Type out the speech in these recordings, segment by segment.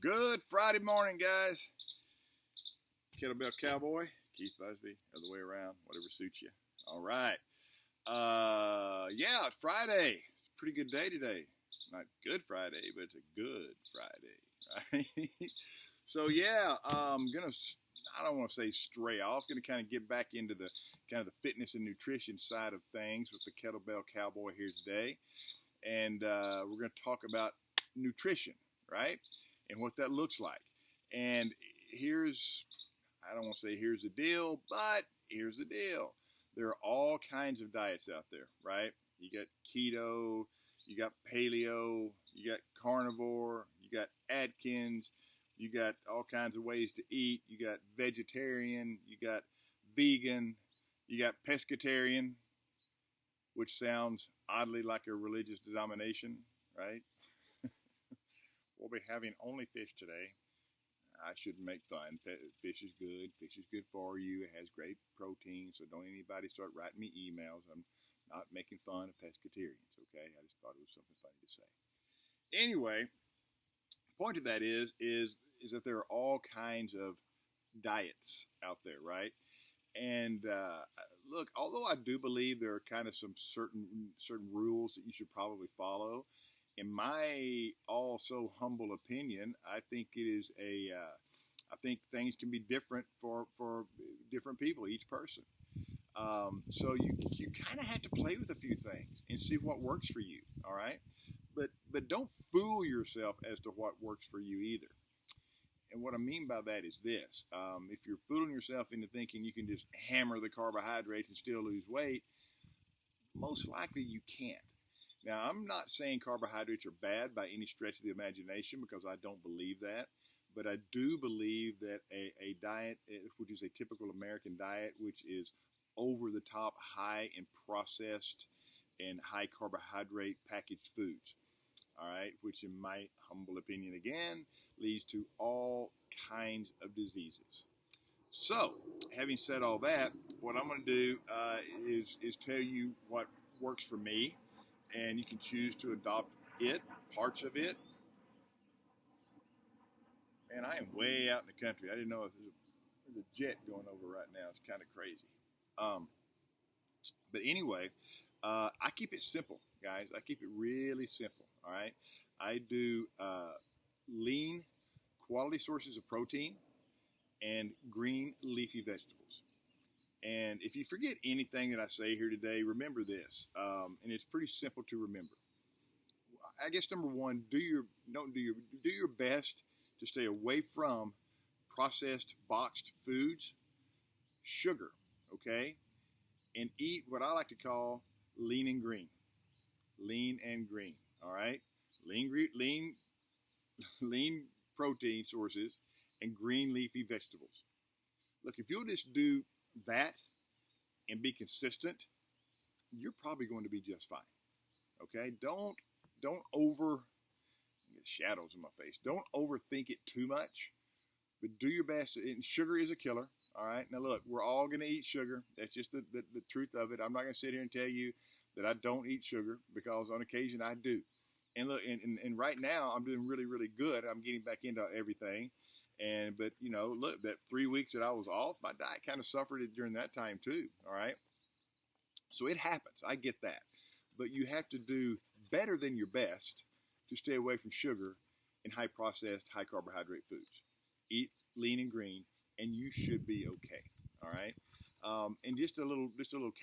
Good Friday morning, guys. Kettlebell Cowboy, Keith Busby, other way around, whatever suits you. All right. Yeah, it's Friday. It's a pretty good day today. Not Good Friday, but it's a good Friday, right? So yeah, I'm gonna. I don't want to say stray off. Going to kind of get back into the kind of the fitness and nutrition side of things with the Kettlebell Cowboy here today, and we're going to talk about nutrition, right? And what that looks like. And I don't want to say here's the deal, but here's the deal. There are all kinds of diets out there, right? You got keto, you got paleo, you got carnivore, you got Atkins, you got all kinds of ways to eat. You got vegetarian, you got vegan, you got pescatarian, which sounds oddly like a religious denomination, right? We'll be having only fish today. I shouldn't make fun. Fish is good. Fish is good for you. It has great protein. So don't anybody start writing me emails. I'm not making fun of pescatarians, okay? I just thought it was something funny to say. Anyway, the point of that is that there are all kinds of diets out there, right? And look, although I do believe there are kind of some certain rules that you should probably follow, in my also humble opinion, I think it is I think things can be different for different people, each person. So you kind of have to play with a few things and see what works for you, all right? But don't fool yourself as to what works for you either. And what I mean by that is this. If you're fooling yourself into thinking you can just hammer the carbohydrates and still lose weight, most likely you can't. Now, I'm not saying carbohydrates are bad by any stretch of the imagination because I don't believe that. But I do believe that a diet, which is a typical American diet, which is over the top, high in processed and high carbohydrate packaged foods, all right, which in my humble opinion, again, leads to all kinds of diseases. So, having said all that, what I'm going to do is tell you what works for me. And you can choose to adopt it, parts of it. Man, I am way out in the country. I didn't know if there's a jet going over right now. It's kind of crazy. But anyway, I keep it simple, guys. I keep it really simple, all right? I do lean quality sources of protein and green leafy vegetables. And if you forget anything that I say here today, remember this, and it's pretty simple to remember. I guess number one, do your best to stay away from processed boxed foods, sugar, okay, and eat what I like to call lean and green. Lean and green, all right, lean protein sources and green leafy vegetables. Look, if you'll just do that and be consistent, you're probably going to be just fine. Okay, don't get shadows in my face. Don't overthink it too much, but do your best. And sugar is a killer. All right. Now look, we're all going to eat sugar. That's just the truth of it. I'm not going to sit here and tell you that I don't eat sugar because on occasion I do. And look, and right now I'm doing really, really good. I'm getting back into everything. But you know, look, that 3 weeks that I was off, my diet kind of suffered it during that time too. All right. So it happens. I get that. But you have to do better than your best to stay away from sugar and high processed, high carbohydrate foods. Eat lean and green, and you should be okay. All right. And just a little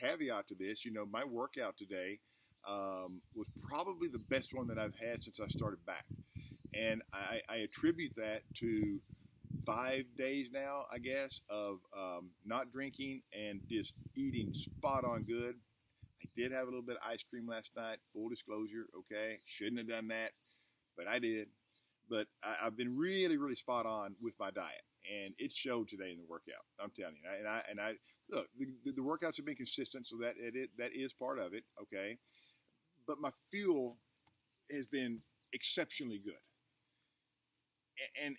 caveat to this. You know, my workout today was probably the best one that I've had since I started back, and I attribute that to 5 days now, I guess, of not drinking and just eating spot on good. I did have a little bit of ice cream last night, full disclosure, okay? Shouldn't have done that, but I did. But I've been really, really spot on with my diet, and it showed today in the workout. I'm telling you. And I look, the workouts have been consistent, so that is part of it, okay? But my fuel has been exceptionally good. And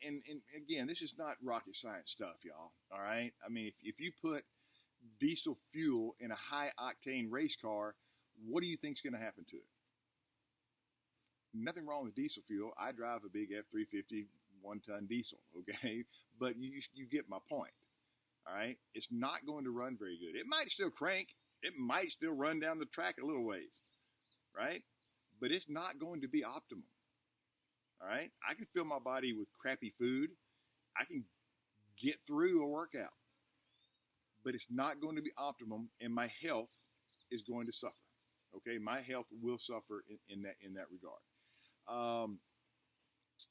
again, this is not rocket science stuff, y'all. All right. I mean, if you put diesel fuel in a high octane race car, what do you think is going to happen to it? Nothing wrong with diesel fuel. I drive a big F-350 1-ton diesel, okay? But you get my point, all right? It's not going to run very good. It might still crank. It might still run down the track a little ways, right? But it's not going to be optimal, all right? I can fill my body with crappy food. I can get through a workout, but it's not going to be optimum, and my health is going to suffer, okay? My health will suffer in that regard.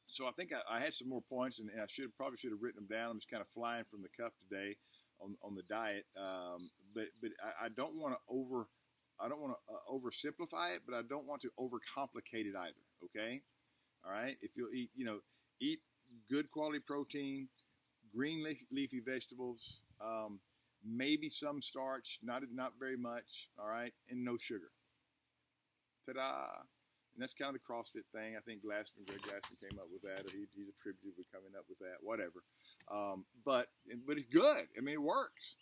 So I think I had some more points, and I probably should have written them down. I'm just kind of flying from the cuff today on the diet. But I don't want to oversimplify it, but I don't want to overcomplicate it either. Okay, all right. If you'll eat good quality protein, green leafy vegetables, maybe some starch, not very much. All right, and no sugar. Ta-da! And that's kind of the CrossFit thing. I think Greg Glassman came up with that, or he's attributed with coming up with that, whatever. But it's good. I mean, it works.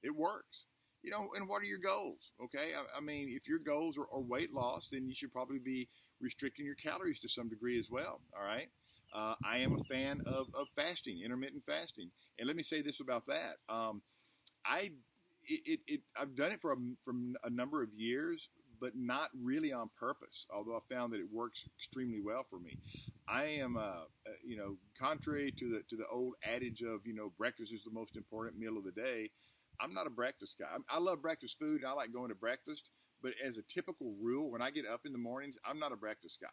It works. And what are your goals? Okay. I mean, if your goals are weight loss, then you should probably be restricting your calories to some degree as well. All right. I am a fan of fasting, intermittent fasting. And let me say this about that. I've done it for a number of years, but not really on purpose, although I found that it works extremely well for me. I am, contrary to the old adage of, breakfast is the most important meal of the day, I'm not a breakfast guy. I love breakfast food, and I like going to breakfast, but as a typical rule, when I get up in the mornings, I'm not a breakfast guy,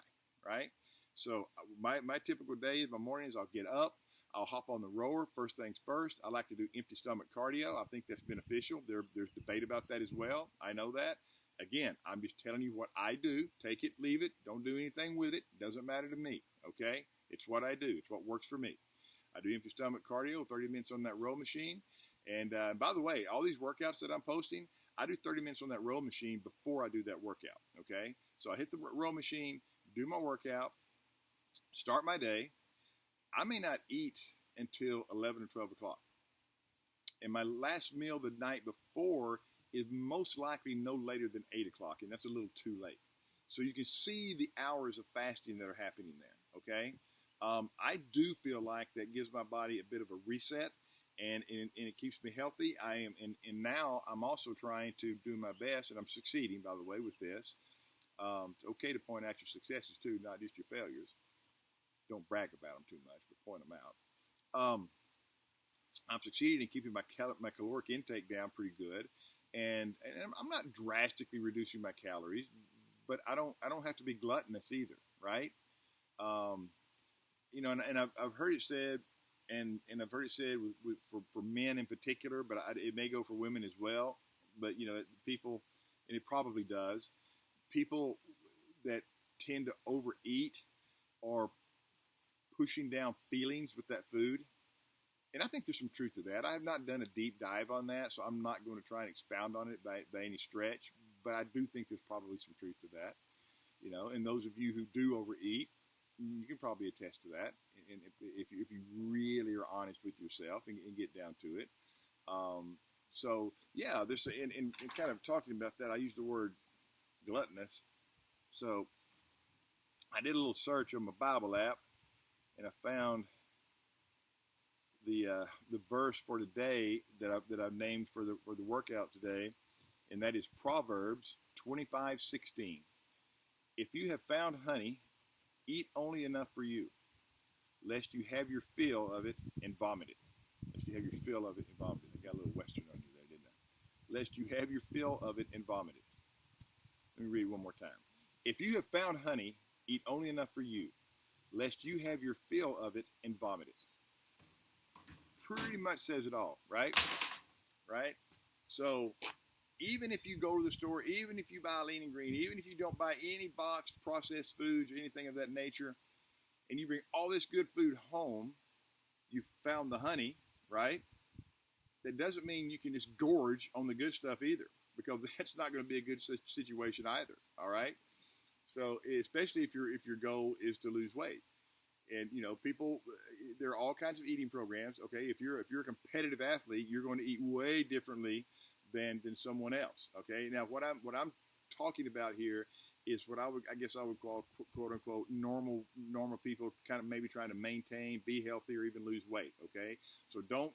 right? So my typical day, my mornings, I'll get up, I'll hop on the rower, first things first. I like to do empty stomach cardio. I think that's beneficial. There's debate about that as well. I know that. Again, I'm just telling you what I do. Take it, leave it. Don't do anything with it. Doesn't matter to me, okay? It's what I do. It's what works for me. I do empty stomach cardio, 30 minutes on that row machine. And by the way, all these workouts that I'm posting, I do 30 minutes on that row machine before I do that workout, okay? So I hit the row machine, do my workout, start my day. I may not eat until 11 or 12 o'clock. And my last meal the night before is most likely no later than 8 o'clock, and that's a little too late. So you can see the hours of fasting that are happening there, okay? I do feel like that gives my body a bit of a reset, and it keeps me healthy. And now I'm also trying to do my best, and I'm succeeding, by the way, with this. It's okay to point out your successes, too, not just your failures. Don't brag about them too much, but point them out. I'm succeeding in keeping my caloric intake down pretty good. And I'm not drastically reducing my calories, but I don't have to be gluttonous either, right? And I've heard it said, and I've heard it said for men in particular, but it may go for women as well. But people, and it probably does. People that tend to overeat are pushing down feelings with that food. And I think there's some truth to that. I have not done a deep dive on that, so I'm not going to try and expound on it by any stretch. But I do think there's probably some truth to that. And those of you who do overeat, you can probably attest to that. And if you really are honest with yourself and get down to it. So, yeah, there's and kind of talking about that, I used the word gluttonous. So I did a little search on my Bible app, and I found the verse for today that I've named for the workout today, and that is Proverbs 25:16. If you have found honey, eat only enough for you, lest you have your fill of it and vomit it. Lest you have your fill of it and vomit it. I got a little Western on you there, didn't I? Lest you have your fill of it and vomit it. Let me read it one more time. If you have found honey, eat only enough for you, lest you have your fill of it and vomit it. Pretty much says it all, right? Right? So even if you go to the store, even if you buy Lean and Green, even if you don't buy any boxed processed foods or anything of that nature, and you bring all this good food home, you've found the honey, right? That doesn't mean you can just gorge on the good stuff either, because that's not going to be a good situation either, all right? So especially if your goal is to lose weight. And, people, there are all kinds of eating programs. Okay, if you're a competitive athlete, you're going to eat way differently than someone else. Okay, now what I'm talking about here is what I guess I would call, quote unquote, normal people, kind of maybe trying to maintain, be healthy, or even lose weight. Okay, so don't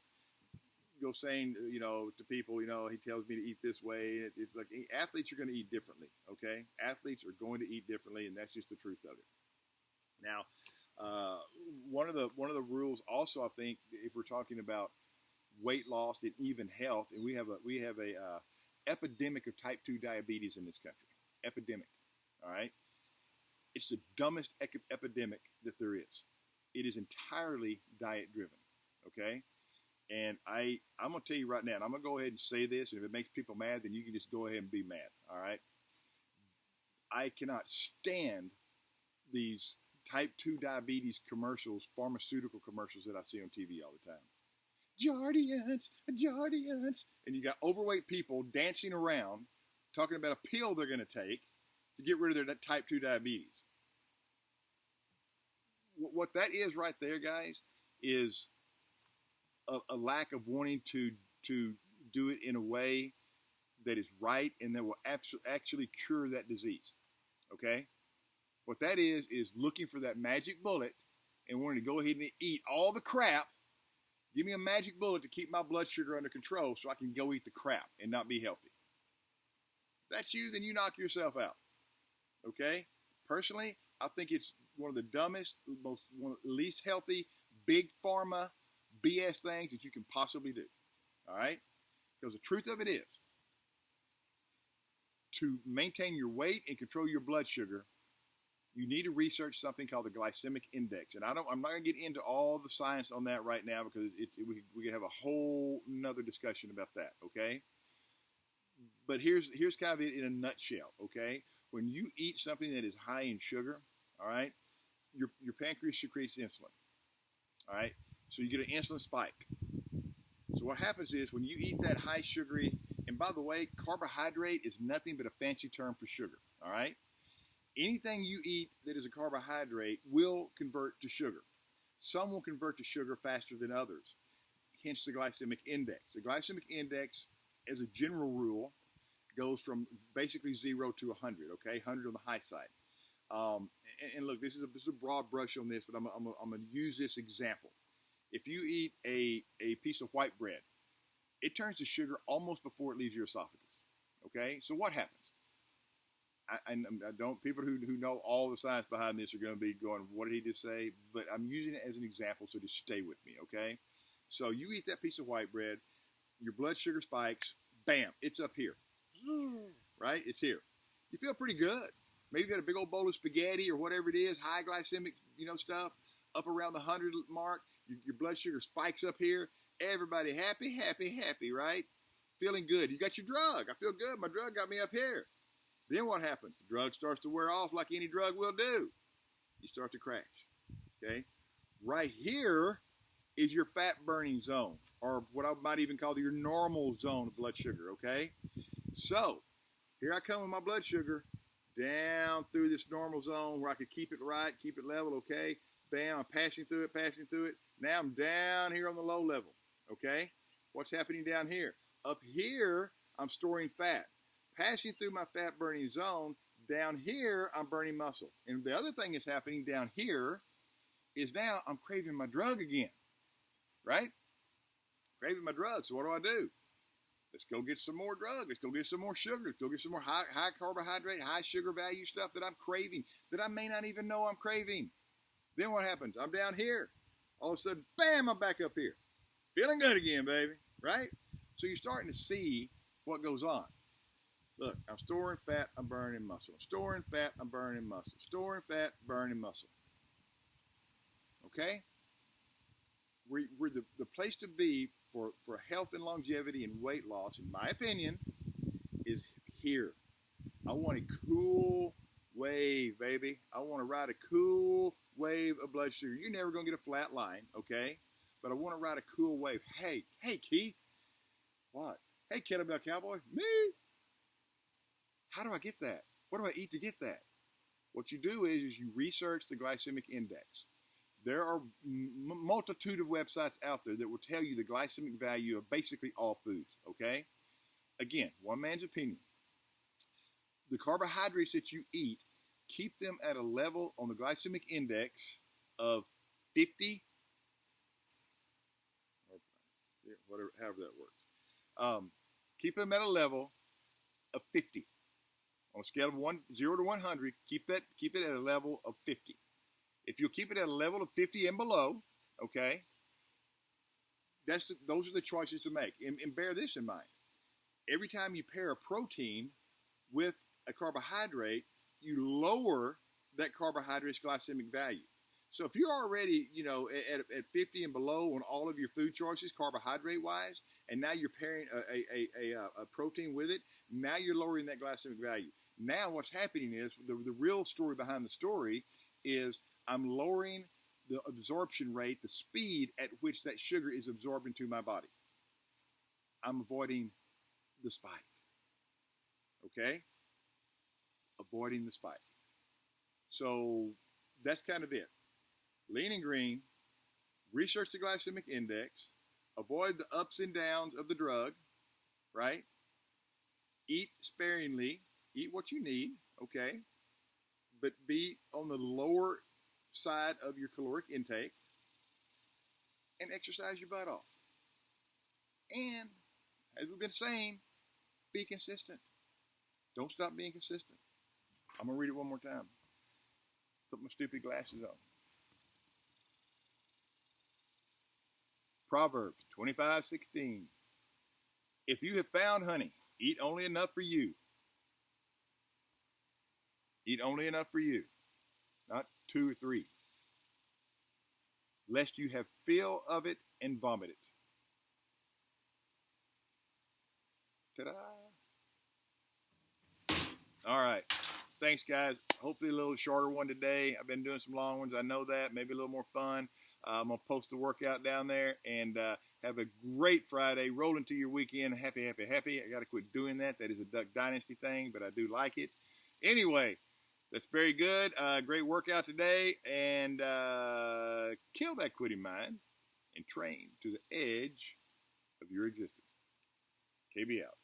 go saying, to people, he tells me to eat this way. It's like athletes are going to eat differently. Okay, athletes are going to eat differently, and that's just the truth of it. Now, one of the rules also, I think, if we're talking about weight loss and even health, and we have a epidemic of type 2 diabetes in this country. Epidemic. All right. It's the dumbest epidemic that there is. It is entirely diet driven. Okay. And I'm going to tell you right now, and I'm going to go ahead and say this, and if it makes people mad, then you can just go ahead and be mad. All right. I cannot stand these type 2 diabetes commercials, pharmaceutical commercials that I see on TV all the time. Jardiance, and you got overweight people dancing around talking about a pill they're going to take to get rid of their type 2 diabetes. What that is right there, guys, is a lack of wanting to do it in a way that is right and that will actually cure that disease. Okay? What that is looking for that magic bullet and wanting to go ahead and eat all the crap. Give me a magic bullet to keep my blood sugar under control so I can go eat the crap and not be healthy. If that's you, then you knock yourself out. Okay? Personally, I think it's one of the dumbest, one of the least healthy, big pharma BS things that you can possibly do. All right? Because the truth of it is, to maintain your weight and control your blood sugar, you need to research something called the glycemic index. And I'm not going to get into all the science on that right now because we could have a whole nother discussion about that, okay? But here's kind of it in a nutshell, okay? When you eat something that is high in sugar, all right, your pancreas secretes insulin, all right? So you get an insulin spike. So what happens is when you eat that high sugary, and by the way, carbohydrate is nothing but a fancy term for sugar, all right? Anything you eat that is a carbohydrate will convert to sugar. Some will convert to sugar faster than others, hence the glycemic index. The glycemic index, as a general rule, goes from basically 0 to 100, okay? 100 on the high side. And look, this is a broad brush on this, but I'm going to use this example. If you eat a piece of white bread, it turns to sugar almost before it leaves your esophagus, okay? So what happens? I don't. People who know all the science behind this are going to be going, "What did he just say?" But I'm using it as an example, so just stay with me, okay? So you eat that piece of white bread, your blood sugar spikes, bam, it's up here, right? It's here. You feel pretty good. Maybe you got a big old bowl of spaghetti or whatever it is, high glycemic, stuff, up around the 100 mark. Your blood sugar spikes up here. Everybody happy, right? Feeling good. You got your drug. I feel good. My drug got me up here. Then what happens? The drug starts to wear off like any drug will do. You start to crash, okay? Right here is your fat-burning zone, or what I might even call your normal zone of blood sugar, okay? So here I come with my blood sugar down through this normal zone where I could keep it right, keep it level, okay? Bam, I'm passing through it. Now I'm down here on the low level, okay? What's happening down here? Up here, I'm storing fat. Passing through my fat-burning zone, down here, I'm burning muscle. And the other thing that's happening down here is now I'm craving my drug again, right? Craving my drug. So what do? Let's go get some more drug. Let's go get some more sugar. Let's go get some more high carbohydrate, high sugar value stuff that I'm craving, that I may not even know I'm craving. Then what happens? I'm down here. All of a sudden, bam, I'm back up here. Feeling good again, baby, right? So you're starting to see what goes on. Look, I'm storing fat, I'm burning muscle. I'm storing fat, I'm burning muscle. Storing fat, burning muscle. Okay? We're the place to be for health and longevity and weight loss, in my opinion, is here. I want a cool wave, baby. I want to ride a cool wave of blood sugar. You're never going to get a flat line, okay? But I want to ride a cool wave. Hey, Keith. What? Hey, Kettlebell Cowboy. Me? How do I get that? What do I eat to get that? What you do is you research the glycemic index. There are multitude of websites out there that will tell you the glycemic value of basically all foods, okay? Again, one man's opinion. the carbohydrates that you eat, keep them at a level on the glycemic index of 50, or whatever, however that works. Keep them at a level of 50. On a scale of 0 to 100, keep it at a level of 50. If you'll keep it at a level of 50 and below, okay, those are the choices to make. And bear this in mind. Every time you pair a protein with a carbohydrate, you lower that carbohydrate's glycemic value. So if you're already, at 50 and below on all of your food choices, carbohydrate-wise, and now you're pairing a protein with it, now you're lowering that glycemic value. Now what's happening is, the real story behind the story is I'm lowering the absorption rate, the speed at which that sugar is absorbed into my body. I'm avoiding the spike. Okay? Avoiding the spike. So that's kind of it. Lean and green, research the glycemic index, avoid the ups and downs of the drug, right? Eat sparingly, eat what you need, okay? But be on the lower side of your caloric intake, and exercise your butt off. And, as we've been saying, be consistent. Don't stop being consistent. I'm going to read it one more time. Put my stupid glasses on. Proverbs 25:16. If you have found honey, eat only enough for you. Eat only enough for you, not 2 or 3. Lest you have fill of it and vomit it. Ta-da! All right. Thanks, guys. Hopefully a little shorter one today. I've been doing some long ones. I know that. Maybe a little more fun. I'm going to post the workout down there, and have a great Friday. Roll into your weekend. Happy, happy, happy. I got to quit doing that. That is a Duck Dynasty thing, but I do like it. Anyway, that's very good. Great workout today, and kill that quitting mind and train to the edge of your existence. KB out.